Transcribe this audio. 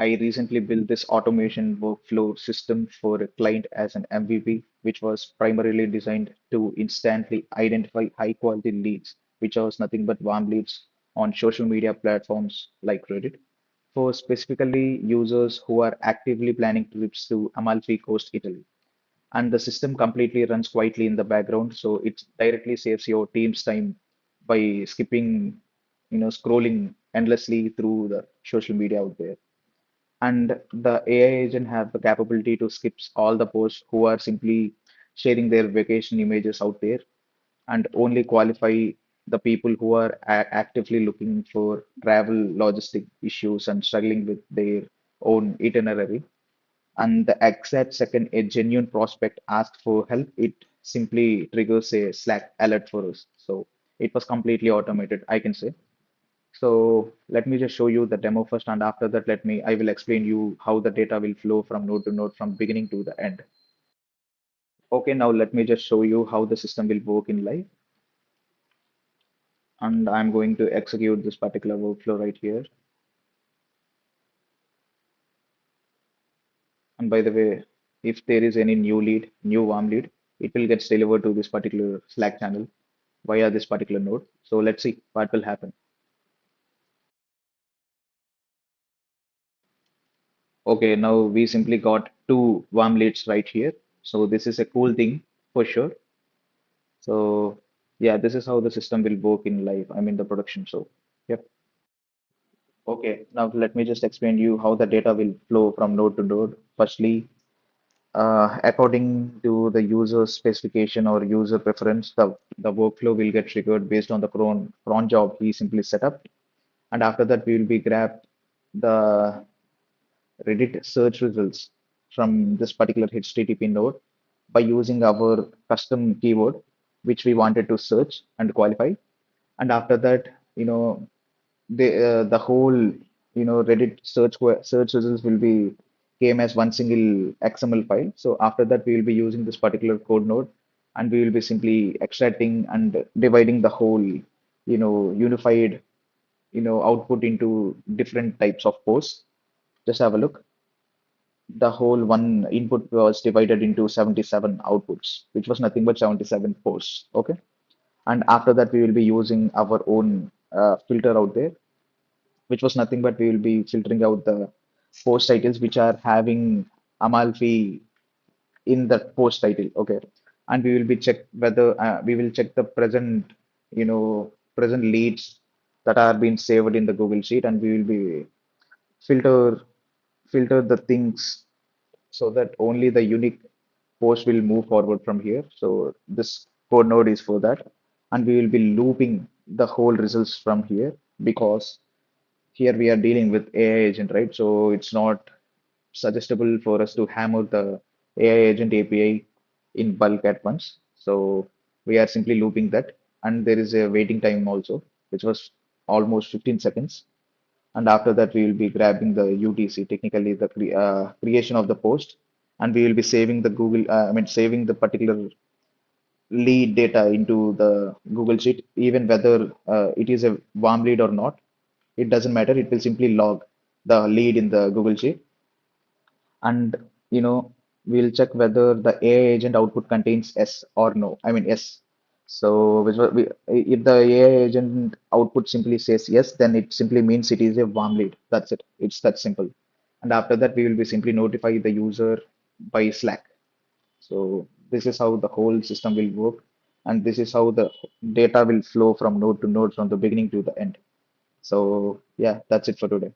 I recently built this automation workflow system for a client as an MVP, which was primarily designed to instantly identify high quality leads, which was nothing but warm leads on social media platforms like Reddit, for specifically users who are actively planning trips to Amalfi Coast, Italy. And the system completely runs quietly in the background, so it directly saves your team's time by skipping, scrolling endlessly through the social media out there. And the AI agent have the capability to skip all the posts who are simply sharing their vacation images out there and only qualify the people who are actively looking for travel logistic issues and struggling with their own itinerary. And the exact second a genuine prospect asks for help, it simply triggers a Slack alert for us. So it was completely automated, I can say. So let me just show you the demo first, and after that, I will explain you how the data will flow from node to node from beginning to the end. Okay, now let me just show you how the system will work in live. And I'm going to execute this particular workflow right here. And by the way, if there is any new warm lead, it will get delivered to this particular Slack channel via this particular node. So let's see what will happen. Okay, now we simply got two warm leads right here. So this is a cool thing for sure. So yeah, this is how the system will work in live. I mean the production. So yep. Okay, now let me just explain you how the data will flow from node to node. Firstly, according to the user specification or user preference, the workflow will get triggered based on the cron job he simply set up. And after that, we will be grab the Reddit search results from this particular HTTP node by using our custom keyword, which we wanted to search and qualify. And after that, the whole Reddit search results will be came as one single XML file. So after that, we will be using this particular code node, and we will be simply extracting and dividing the whole unified output into different types of posts. Just have a look. The whole one input was divided into 77 outputs, which was nothing but 77 posts. Okay. And after that, we will be using our own filter out there, which was nothing but we will be filtering out the post titles which are having Amalfi in the post title. Okay. And we will be check whether we will check the present leads that are being saved in the Google Sheet, and we will be filter filter the things so that only the unique post will move forward from here. So this code node is for that. And we will be looping the whole results from here because here we are dealing with AI agent, right? So it's not suggestible for us to hammer the AI agent API in bulk at once. So we are simply looping that. And there is a waiting time also, which was almost 15 seconds. And after that, we will be grabbing the UTC, technically the creation of the post, and we will be saving the saving the particular lead data into the Google Sheet, even whether it is a warm lead or not. It doesn't matter. It will simply log the lead in the Google Sheet, and we'll check whether the AI agent output contains S or no. I mean yes. So if the AI agent output simply says yes, then it simply means it is a warm lead. That's it. It's that simple. And after that, we will be simply notify the user by Slack. So this is how the whole system will work, and this is how the data will flow from node to node from the beginning to the end. So yeah, that's it for today.